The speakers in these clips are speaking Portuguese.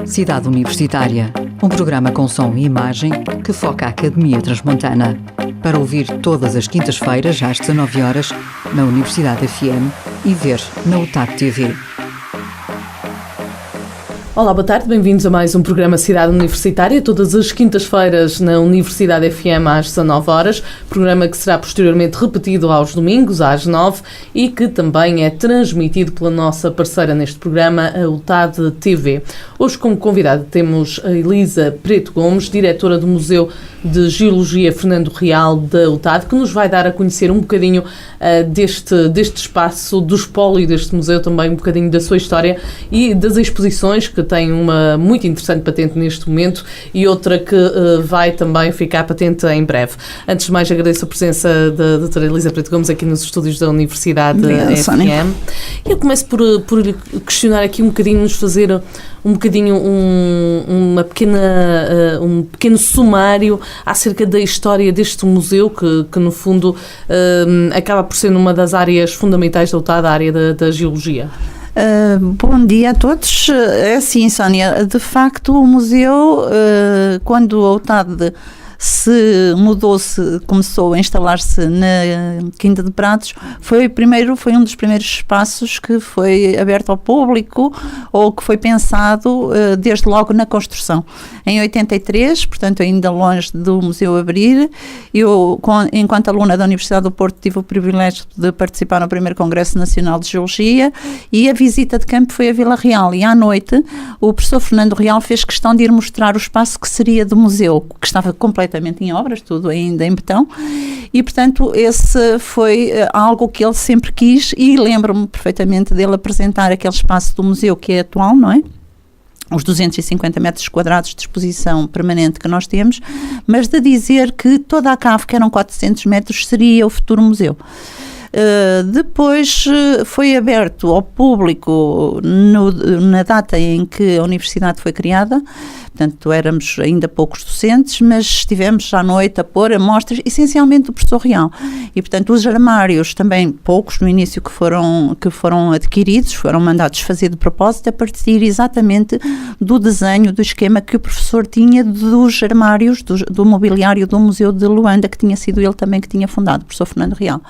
Cidade Universitária, um programa com som e imagem que foca a Academia Transmontana. Para ouvir todas as quintas-feiras às 19 horas na Universidade FM e ver na UTAD TV. Olá, boa tarde, bem-vindos a mais um programa Cidade Universitária, todas as quintas-feiras na Universidade FM às 19 horas, programa que será posteriormente repetido aos domingos às 9 e que também é transmitido pela nossa parceira neste programa, a UTAD TV. Hoje como convidada temos a Elisa Preto Gomes, diretora do Museu de Geologia Fernando Real da UTAD, que nos vai dar a conhecer um bocadinho deste espaço, do espólio deste museu, também um bocadinho da sua história e das exposições que tem uma muito interessante patente neste momento e outra que vai também ficar patente em breve. Antes de mais, agradeço a presença da doutora Elisa Preto Gomes aqui nos estúdios da Universidade FM. Eu começo por questionar aqui um bocadinho, nos fazer um bocadinho um pequeno sumário acerca da história deste museu que no fundo acaba por ser uma das áreas fundamentais da UTAD, a área da geologia. Bom dia a todos. É assim, Sónia, de facto o museu, quando a UTAD começou a instalar-se na Quinta de Prados, foi um dos primeiros espaços que foi aberto ao público ou que foi pensado desde logo na construção. Em 83, portanto ainda longe do museu abrir, eu, enquanto aluna da Universidade do Porto, tive o privilégio de participar no primeiro Congresso Nacional de Geologia e a visita de campo foi a Vila Real e à noite o professor Fernando Real fez questão de ir mostrar o espaço que seria do museu, que estava completamente em obras, tudo ainda em betão, e portanto esse foi algo que ele sempre quis e lembro-me perfeitamente dele apresentar aquele espaço do museu que é atual, não é? Os 250 metros quadrados de exposição permanente que nós temos, mas de dizer que toda a cave, que eram 400 metros, seria o futuro museu. Depois foi aberto ao público na data em que a universidade foi criada, portanto éramos ainda poucos docentes, mas estivemos à noite a pôr amostras, essencialmente do professor Real, e portanto os armários também poucos no início que foram adquiridos, foram mandados fazer de propósito a partir exatamente do desenho, do esquema que o professor tinha dos armários, do mobiliário do Museu de Luanda, que tinha sido ele também que tinha fundado, o professor Fernando Real.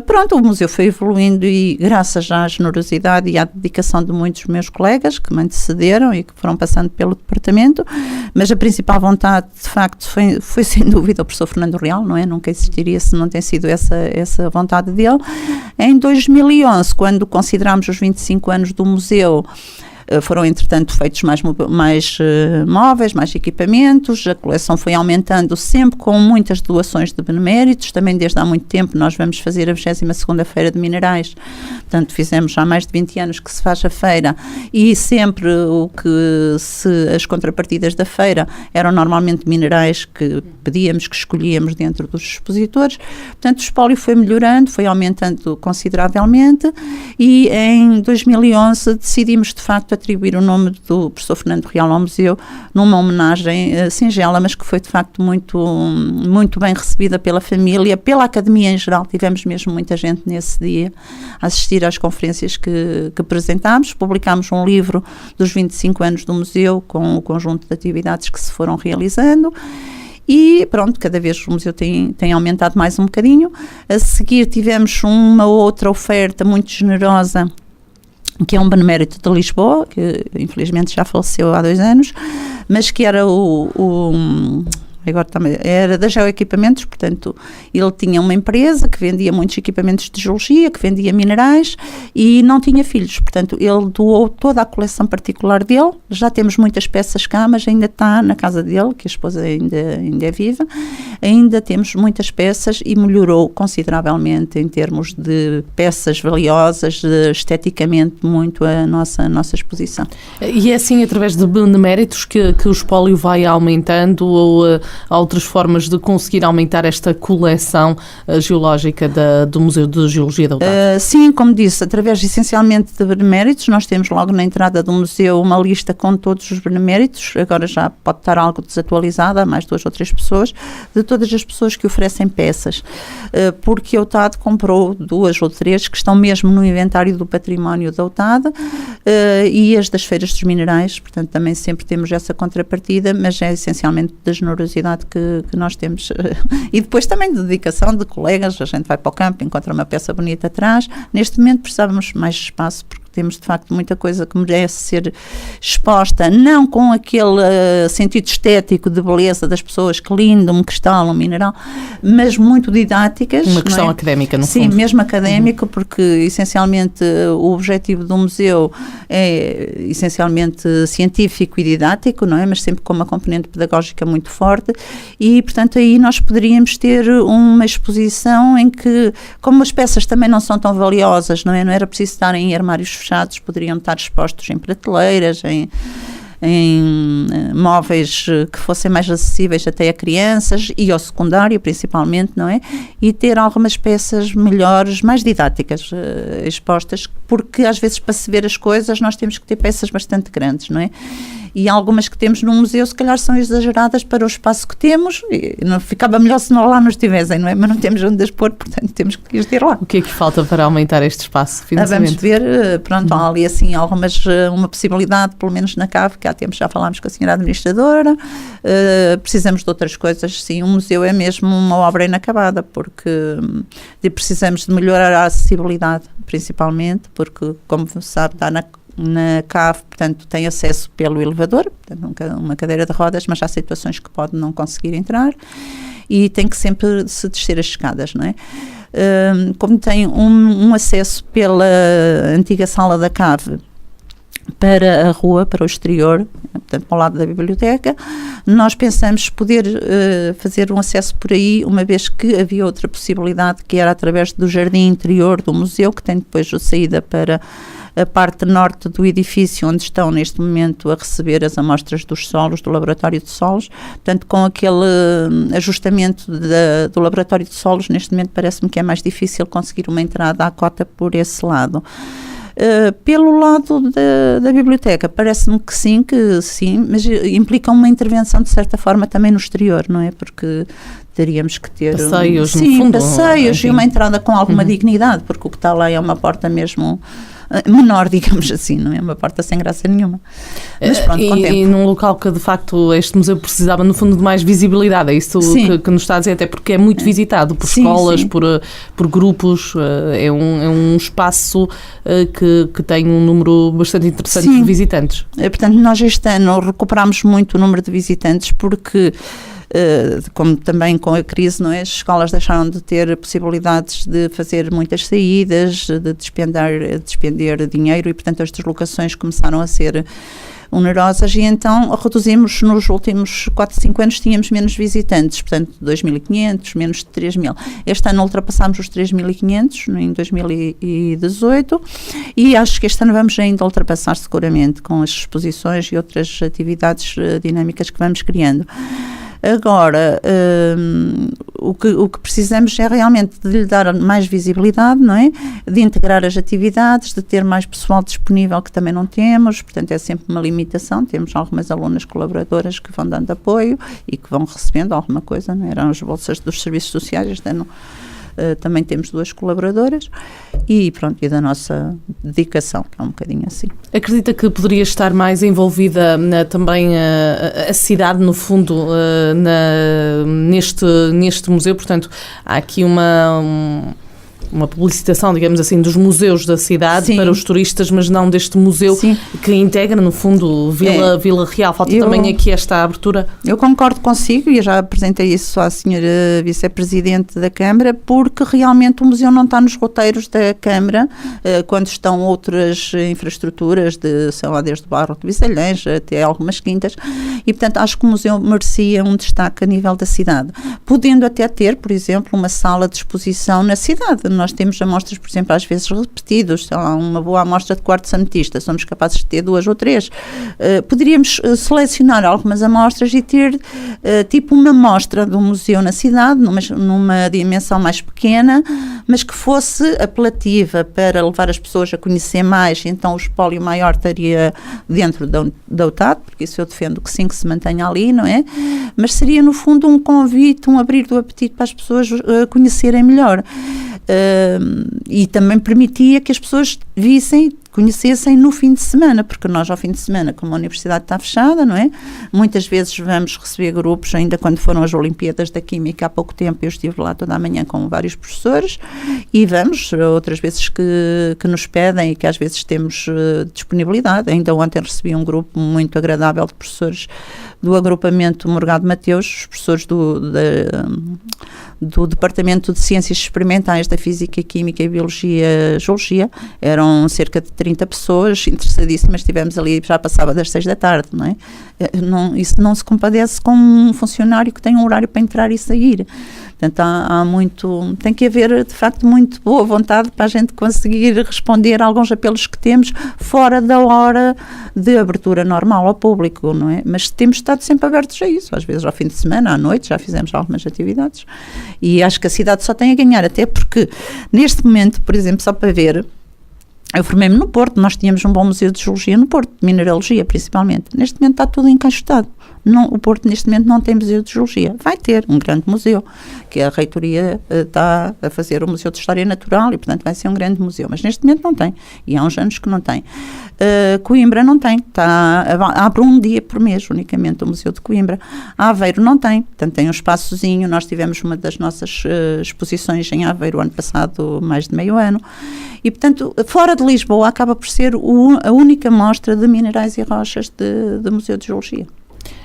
Pronto, o museu foi evoluindo e graças à generosidade e à dedicação de muitos meus colegas que me antecederam e que foram passando pelo departamento, mas a principal vontade de facto foi sem dúvida o professor Fernando Real, não é? Nunca existiria se não tem sido essa vontade dele. Em 2011, quando consideramos os 25 anos do museu, foram entretanto feitos mais móveis, mais equipamentos, a coleção foi aumentando sempre com muitas doações de beneméritos, também desde há muito tempo nós vamos fazer a 22ª Feira de Minerais, portanto fizemos já há mais de 20 anos que se faz a feira e sempre as contrapartidas da feira eram normalmente minerais que pedíamos, que escolhíamos dentro dos expositores, portanto o espólio foi melhorando, foi aumentando consideravelmente e em 2011 decidimos de facto atribuir o nome do professor Fernando Real ao museu numa homenagem singela, mas que foi de facto muito, muito bem recebida pela família, pela academia em geral. Tivemos mesmo muita gente nesse dia a assistir às conferências que apresentámos. Publicámos um livro dos 25 anos do museu com o conjunto de atividades que se foram realizando. E pronto, cada vez o museu tem aumentado mais um bocadinho. A seguir tivemos uma outra oferta muito generosa, que é um benemérito de Lisboa, que infelizmente já faleceu há 2 anos, mas que era agora também era da Geoequipamentos, portanto ele tinha uma empresa que vendia muitos equipamentos de geologia, que vendia minerais e não tinha filhos, portanto ele doou toda a coleção particular dele. Já temos muitas peças cá, mas ainda está na casa dele, que a esposa ainda é viva, ainda temos muitas peças e melhorou consideravelmente em termos de peças valiosas, esteticamente muito a nossa exposição. E é assim através de beneméritos que o espólio vai aumentando ou outras formas de conseguir aumentar esta coleção geológica do Museu de Geologia da UTAD? Sim, como disse, através essencialmente de beneméritos. Nós temos logo na entrada do museu uma lista com todos os beneméritos, agora já pode estar algo desatualizada, há mais 2 ou 3 pessoas, de todas as pessoas que oferecem peças, porque a UTAD comprou 2 ou 3 que estão mesmo no inventário do património da UTAD, e as das feiras dos minerais, portanto também sempre temos essa contrapartida, mas é essencialmente da generosidade que nós temos, e depois também de dedicação de colegas. A gente vai para o campo, encontra uma peça bonita atrás. Neste momento precisávamos mais espaço, porque temos de facto muita coisa que merece ser exposta, não com aquele sentido estético de beleza das pessoas, que lindo, um cristal, um mineral, mas muito didáticas. Uma questão académica, no fundo. Sim, mesmo académica, porque essencialmente o objetivo do museu é essencialmente científico e didático, não é? Mas sempre com uma componente pedagógica muito forte, e portanto aí nós poderíamos ter uma exposição em que, como as peças também não são tão valiosas, não é? Não era preciso estarem em armários fechados, poderiam estar expostos em prateleiras, em móveis que fossem mais acessíveis até a crianças e ao secundário principalmente, não é? E ter algumas peças melhores, mais didáticas, expostas, porque às vezes para se ver as coisas nós temos que ter peças bastante grandes, não é? E algumas que temos no museu se calhar são exageradas para o espaço que temos, e não ficava melhor se não lá nos tivessem, não é? Mas não temos onde as pôr, portanto temos que as ter lá. O que é que falta para aumentar este espaço? Vamos ver, pronto, há ali assim uma possibilidade, pelo menos na CAV, que há tempos já falámos com a senhora administradora, precisamos de outras coisas, sim. O museu é mesmo uma obra inacabada, porque precisamos de melhorar a acessibilidade, principalmente, porque, como sabe, está na CAV, portanto, tem acesso pelo elevador, portanto, uma cadeira de rodas, mas há situações que pode não conseguir entrar, e tem que sempre se descer as escadas, não é? Como tem um acesso pela antiga sala da CAV para a rua, para o exterior, portanto, para o lado da biblioteca, nós pensamos poder fazer um acesso por aí, uma vez que havia outra possibilidade, que era através do jardim interior do museu, que tem depois a saída para a parte norte do edifício, onde estão neste momento a receber as amostras dos solos, do laboratório de solos. Portanto, com aquele ajustamento do laboratório de solos, neste momento parece-me que é mais difícil conseguir uma entrada à cota por esse lado. Pelo lado da biblioteca, parece-me que sim, mas implica uma intervenção de certa forma também no exterior, não é? Porque teríamos que ter passeios, no fundo, passeios e uma entrada com alguma dignidade, porque o que está lá é uma porta mesmo menor, digamos assim, não é uma porta sem graça nenhuma. Mas pronto, com tempo. E num local que de facto este museu precisava no fundo de mais visibilidade, é isso que nos está a dizer, até porque é muito visitado por escolas, por grupos, é um espaço que tem um número bastante interessante de visitantes. Portanto, nós este ano recuperamos muito o número de visitantes, porque como também com a crise, não é? As escolas deixaram de ter possibilidades de fazer muitas saídas, de despender dinheiro, e portanto as deslocações começaram a ser onerosas, e então reduzimos. Nos últimos 4, 5 anos tínhamos menos visitantes, portanto 2.500, menos de 3.000. Este ano ultrapassámos os 3.500 em 2018, e acho que este ano vamos ainda ultrapassar seguramente, com as exposições e outras atividades dinâmicas que vamos criando. Agora, o que precisamos é realmente de lhe dar mais visibilidade, não é? De integrar as atividades, de ter mais pessoal disponível, que também não temos, portanto é sempre uma limitação. Temos algumas alunas colaboradoras que vão dando apoio e que vão recebendo alguma coisa, não é? Eram as bolsas dos serviços sociais, este ano também temos 2 colaboradoras, e pronto, e da nossa dedicação, que é um bocadinho assim. Acredita que poderia estar mais envolvida também a cidade, no fundo, neste museu? Portanto, há aqui uma publicitação, digamos assim, dos museus da cidade para os turistas, mas não deste museu que integra, no fundo, Vila Real. Falta também aqui esta abertura. Eu concordo consigo, e eu já apresentei isso à senhora vice-presidente da Câmara, porque realmente o museu não está nos roteiros da Câmara, quando estão outras infraestruturas, sei lá, desde o bairro de Visalhães até algumas quintas, e portanto acho que o museu merecia um destaque a nível da cidade, podendo até ter, por exemplo, uma sala de exposição na cidade, nós temos amostras, por exemplo, às vezes repetidas, uma boa amostra de quartzo ametista, somos capazes de ter 2 ou 3. Poderíamos selecionar algumas amostras e ter tipo uma amostra de um museu na cidade, numa dimensão mais pequena, mas que fosse apelativa para levar as pessoas a conhecer mais, então o espólio maior estaria dentro da UTAD, porque isso eu defendo que sim, que se mantenha ali, não é? Mas seria no fundo um convite, um abrir do apetite para as pessoas conhecerem melhor. E também permitia que as pessoas conhecessem no fim de semana, porque nós ao fim de semana, como a universidade está fechada, não é? Muitas vezes vamos receber grupos, ainda quando foram as Olimpíadas da Química há pouco tempo, eu estive lá toda a manhã com vários professores, e vamos, outras vezes que nos pedem e que às vezes temos disponibilidade. Ainda ontem recebi um grupo muito agradável de professores do agrupamento Morgado Mateus, os professores do Departamento de Ciências Experimentais da Física, Química e Biologia, Geologia. Eram cerca de 30 pessoas interessadíssimas, estivemos ali, já passava das 6 da tarde, não é? Isso não se compadece com um funcionário que tem um horário para entrar e sair. Portanto, tem que haver, de facto, muito boa vontade para a gente conseguir responder a alguns apelos que temos fora da hora de abertura normal ao público, não é? Mas temos estado sempre abertos a isso, às vezes ao fim de semana, à noite, já fizemos algumas atividades. E acho que a cidade só tem a ganhar, até porque, neste momento, por exemplo, só para ver, eu formei-me no Porto, nós tínhamos um bom museu de geologia no Porto, de mineralogia principalmente. Neste momento está tudo encaixotado. O Porto neste momento não tem museu de geologia. Vai ter um grande museu, que a reitoria está a fazer o Museu de História Natural e, portanto, vai ser um grande museu. Mas neste momento não tem. E há uns anos que não tem. Coimbra não tem. Abre um dia por mês, unicamente, o Museu de Coimbra. Aveiro não tem. Portanto, tem um espaçozinho. Nós tivemos uma das nossas exposições em Aveiro ano passado, mais de meio ano. E, portanto, fora de Lisboa, acaba por ser a única mostra de minerais e rochas do Museu de Geologia.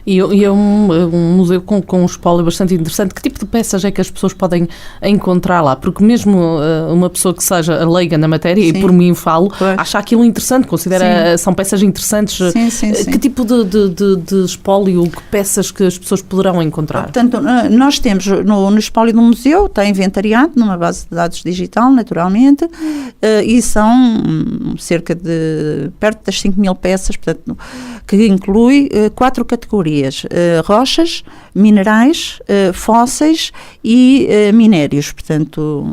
E é um museu com um espólio bastante interessante. Que tipo de peças é que as pessoas podem encontrar lá? Porque mesmo uma pessoa que seja leiga na matéria, sim, e por mim falo, acha aquilo interessante, considera, são peças interessantes. Sim. Que tipo de espólio, que peças que as pessoas poderão encontrar? Portanto, nós temos no espólio do museu, está inventariado numa base de dados digital, naturalmente, e são cerca de perto das 5.000 peças, portanto, que inclui 4 categorias. Rochas, minerais, fósseis e minérios, portanto,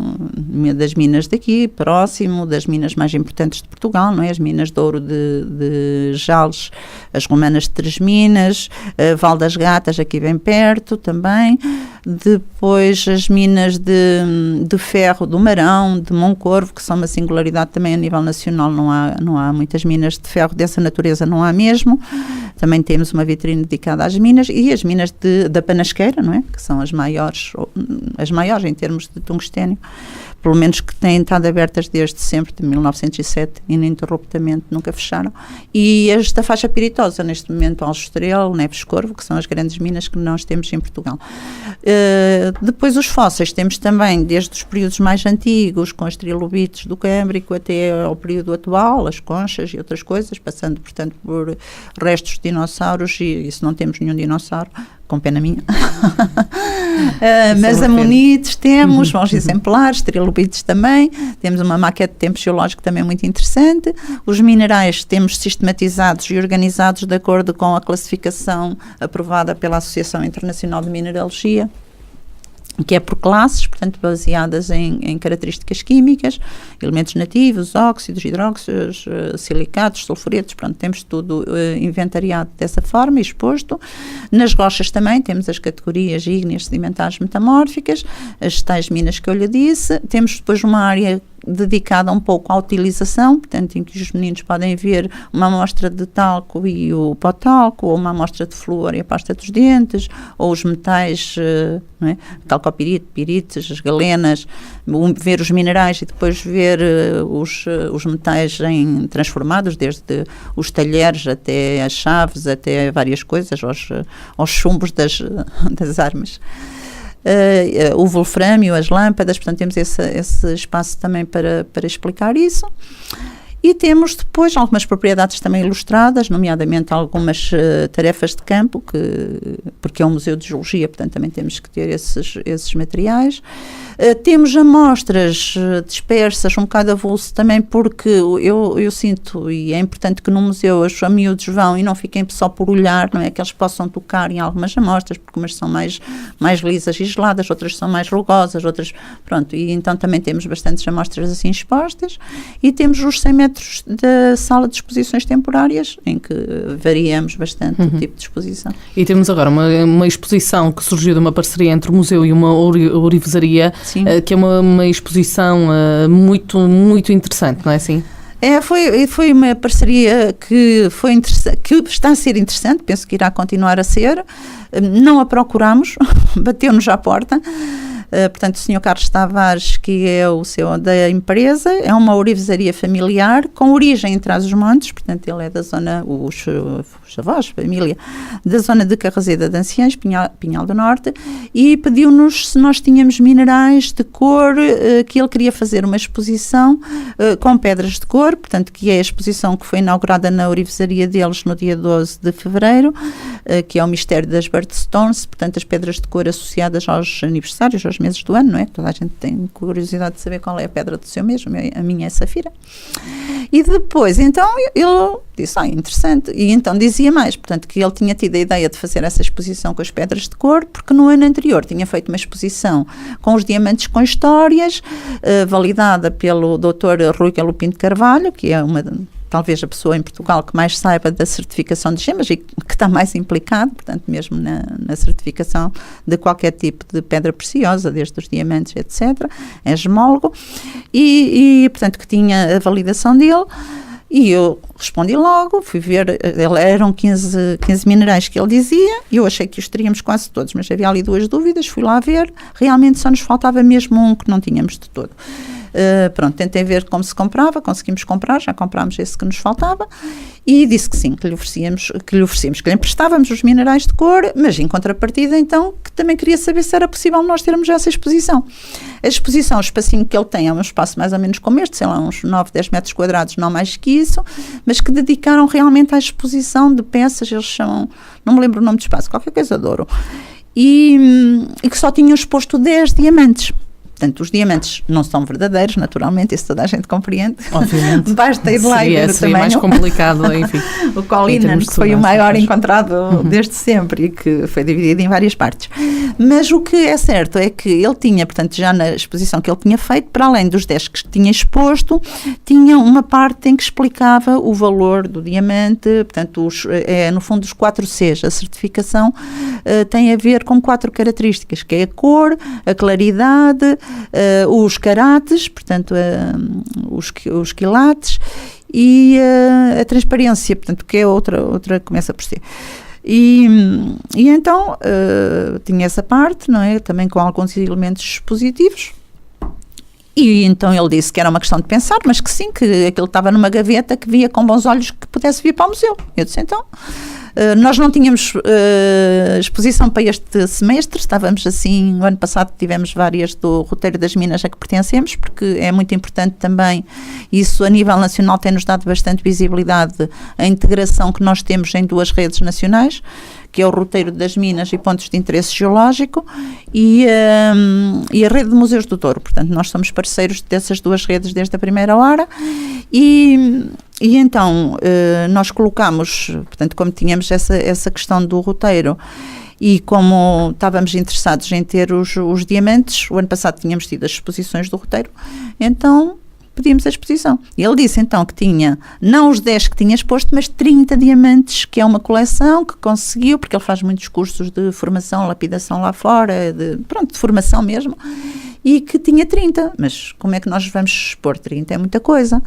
das minas daqui, próximo, das minas mais importantes de Portugal, não é? As minas de ouro de Jales, as romanas de Três Minas, Val das Gatas, aqui bem perto também, depois as minas de ferro do Marão, de Moncorvo, que são uma singularidade também a nível nacional, não há muitas minas de ferro dessa natureza, não há mesmo. Também temos uma vitrine dedicada às minas e as minas da Panasqueira, não é? Que são as maiores em termos de tungstênio, pelo menos que têm estado abertas desde sempre, de 1907, ininterruptamente, nunca fecharam. E as da faixa piritosa, neste momento, Aljustrel, Neves Corvo, que são as grandes minas que nós temos em Portugal. Depois os fósseis, temos também, desde os períodos mais antigos, com as trilobites do Câmbrico, até ao período atual, as conchas e outras coisas, passando, portanto, por restos de dinossauros, e isso não temos nenhum dinossauro, com pena minha. Mas amonites temos, bons exemplares, trilobites também, temos uma maquete de tempo geológico também muito interessante. Os minerais temos sistematizados e organizados de acordo com a classificação aprovada pela Associação Internacional de Mineralogia, que é por classes, portanto baseadas em características químicas, elementos nativos, óxidos, hidróxidos, silicatos, sulfuretos, pronto, temos tudo inventariado dessa forma e exposto. Nas rochas também temos as categorias ígneas, sedimentares, metamórficas, as tais minas que eu lhe disse. Temos depois uma área dedicada um pouco à utilização, portanto, em que os meninos podem ver uma amostra de talco e o pó talco, ou uma amostra de flúor e a pasta dos dentes, ou os metais, não é? Calcopirite, pirites, as galenas, ver os minerais e depois ver os metais transformados, desde os talheres até as chaves, até várias coisas, aos chumbos das armas. O wolframio, as lâmpadas, portanto temos esse espaço também para explicar isso. E temos depois algumas propriedades também ilustradas, nomeadamente algumas tarefas de campo, porque é um museu de geologia, portanto também temos que ter esses materiais. Temos amostras dispersas, um bocado avulso também, porque eu sinto, e é importante que no museu os miúdos vão e não fiquem só por olhar, não é? Que eles possam tocar em algumas amostras, porque umas são mais lisas e geladas, outras são mais rugosas, outras, pronto, e então também temos bastantes amostras assim expostas, e temos os 100 metros da sala de exposições temporárias, em que variamos bastante o tipo de exposição. E temos agora uma exposição que surgiu de uma parceria entre o museu e uma ourivesaria, que é uma exposição muito, muito interessante, não é assim? Foi uma parceria que está a ser interessante, penso que irá continuar a ser. Não a procuramos, bateu-nos à porta. Portanto, o Sr. Carlos Tavares, que é o CEO da empresa, é uma ourivesaria familiar com origem em Trás-os-Montes, portanto ele é da zona, os avós, família, da zona de Carraseda de Anciães, Pinhal do Norte, e pediu-nos se nós tínhamos minerais de cor, que ele queria fazer uma exposição com pedras de cor, portanto que é a exposição que foi inaugurada na ourivesaria deles no dia 12 de fevereiro, que é o mistério das Birthstones, portanto as pedras de cor associadas aos aniversários, aos meses do ano, não é? Toda a gente tem curiosidade de saber qual é a pedra do seu mês, a minha é safira. E depois, então, ele disse, interessante, e então dizia mais, portanto, que ele tinha tido a ideia de fazer essa exposição com as pedras de cor, porque no ano anterior tinha feito uma exposição com os diamantes com histórias, validada pelo Dr. Rui Galo Pinto Carvalho, que é talvez a pessoa em Portugal que mais saiba da certificação de gemas e que está mais implicado, portanto, mesmo na certificação de qualquer tipo de pedra preciosa, desde os diamantes, etc. É gemólogo. E, portanto, que tinha a validação dele. E eu respondi logo, fui ver, eram 15 minerais que ele dizia, e eu achei que os teríamos quase todos, mas havia ali 2 dúvidas, fui lá ver, realmente só nos faltava mesmo um que não tínhamos de todo. Pronto, tentei ver como se comprava, conseguimos comprar, já comprámos esse que nos faltava, e disse que sim, que lhe oferecíamos, que lhe emprestávamos os minerais de cor, mas em contrapartida, então, que também queria saber se era possível nós termos essa exposição. A exposição, o espacinho que ele tem é um espaço mais ou menos como este, sei lá, uns 9, 10 metros quadrados, não mais que isso, mas que dedicaram realmente à exposição de peças, eles chamam, não me lembro o nome do espaço, qualquer coisa de ouro, e que só tinham exposto 10 diamantes. Portanto, os diamantes não são verdadeiros, naturalmente, isso toda a gente compreende. Obviamente. Basta ir lá e ver o tamanho. Mais complicado, enfim. O Collinan, que foi o maior encontrado desde sempre e que foi dividido em várias partes. Mas o que é certo é que ele tinha, portanto, já na exposição que ele tinha feito, para além dos 10 que tinha exposto, tinha uma parte em que explicava o valor do diamante, portanto, no fundo, os 4 Cs. A certificação tem a ver com 4 características, que é a cor, a claridade, os carates, portanto, os quilates e a transparência, portanto, que é outra começa por ser. E então tinha essa parte, não é? Também com alguns elementos positivos. E então ele disse que era uma questão de pensar, mas que sim, que aquilo estava numa gaveta que via com bons olhos que pudesse vir para o museu. Eu disse, então... nós não tínhamos exposição para este semestre, estávamos assim, no ano passado tivemos várias do roteiro das minas a que pertencemos, porque é muito importante também, isso a nível nacional tem-nos dado bastante visibilidade, a integração que nós temos em 2 redes nacionais, que é o roteiro das minas e pontos de interesse geológico e a rede de museus do Douro. Portanto, nós somos parceiros dessas 2 redes desde a primeira hora e então nós colocámos, portanto, como tínhamos essa questão do roteiro e como estávamos interessados em ter os diamantes, o ano passado tínhamos tido as exposições do roteiro, então pedimos a exposição. E ele disse então que tinha, não os 10 que tinha exposto, mas 30 diamantes, que é uma coleção que conseguiu, porque ele faz muitos cursos de formação, lapidação lá fora, de formação mesmo, e que tinha 30. Mas como é que nós vamos expor 30? É muita coisa.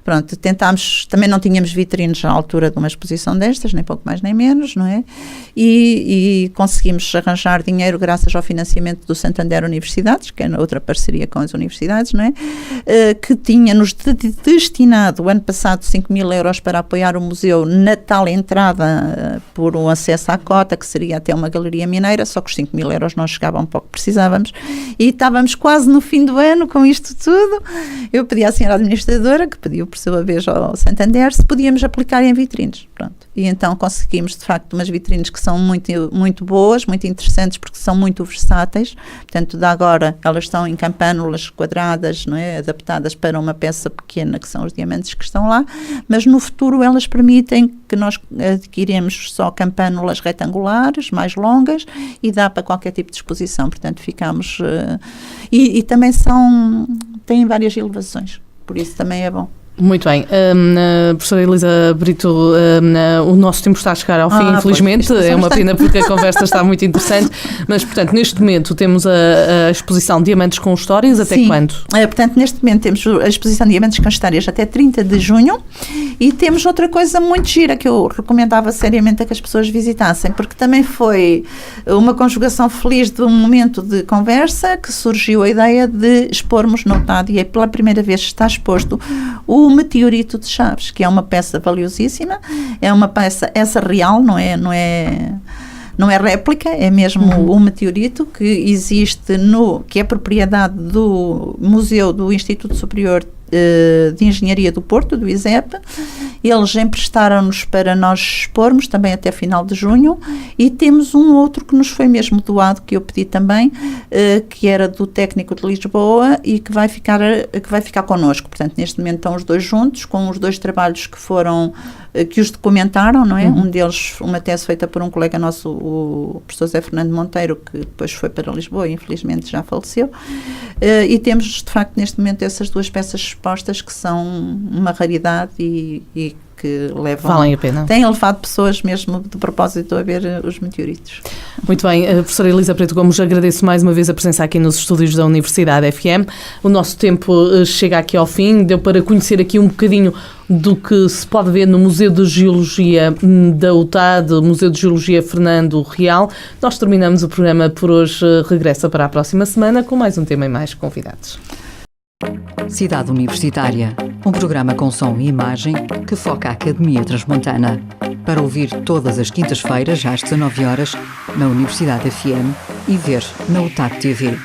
Pronto, tentámos, também não tínhamos vitrines à altura de uma exposição destas, nem pouco mais nem menos, não é? E conseguimos arranjar dinheiro graças ao financiamento do Santander Universidades, que é outra parceria com as universidades, não é? Que tinha-nos destinado o ano passado 5.000 euros para apoiar o museu na tal entrada por um acesso à cota, que seria até uma galeria mineira, só que os 5.000 euros não chegavam para o que precisávamos. E estávamos quase no fim do ano com isto tudo. Eu pedi à senhora administradora, que pediu por sua vez ao Santander, se podíamos aplicar em vitrines. Pronto. E então conseguimos, de facto, umas vitrines que são muito, muito boas, muito interessantes, porque são muito versáteis. Portanto, de agora, elas estão em campânulas quadradas, não é? Adaptadas para uma peça pequena, que são os diamantes que estão lá, mas no futuro elas permitem que nós adquirirmos só campânulas retangulares, mais longas, e dá para qualquer tipo de exposição. Portanto, ficamos... E também têm várias elevações, por isso também é bom. Muito bem. Professora Elisa Brito, o nosso tempo está a chegar ao fim, infelizmente. É uma pena porque a conversa está muito interessante. Mas, portanto, neste momento temos a exposição Diamantes com Histórias. Até Sim. quando? Portanto, neste momento temos a exposição Diamantes com Histórias até 30 de junho. E temos outra coisa muito gira que eu recomendava seriamente a que as pessoas visitassem, porque também foi uma conjugação feliz de um momento de conversa que surgiu a ideia de expormos no TAD, e pela primeira vez está exposto o Meteorito de Chaves, que é uma peça valiosíssima, é uma peça, essa real, não é réplica, é mesmo o meteorito que existe que é propriedade do Museu do Instituto Superior de Engenharia do Porto, do ISEP. Eles emprestaram-nos para nós expormos também até final de junho, e temos um outro que nos foi mesmo doado, que eu pedi também, que era do técnico de Lisboa e que vai ficar connosco. Portanto, neste momento estão os dois juntos, com os dois trabalhos que os documentaram, não é? Um deles, uma tese feita por um colega nosso, o professor José Fernando Monteiro, que depois foi para Lisboa e infelizmente já faleceu. E temos, de facto, neste momento essas duas peças expostas que são uma raridade e que valem a pena. Têm levado pessoas mesmo de propósito a ver os meteoritos. Muito bem, professora Elisa Brito Gomes, agradeço mais uma vez a presença aqui nos estúdios da Universidade FM. O nosso tempo chega aqui ao fim, deu para conhecer aqui um bocadinho do que se pode ver no Museu de Geologia da UTAD, Museu de Geologia Fernando Real. Nós terminamos o programa por hoje, regressa para a próxima semana com mais um tema e mais convidados. Cidade Universitária, um programa com som e imagem que foca a Academia Transmontana. Para ouvir todas as quintas-feiras às 19 horas na Universidade FM e ver na UTAD TV.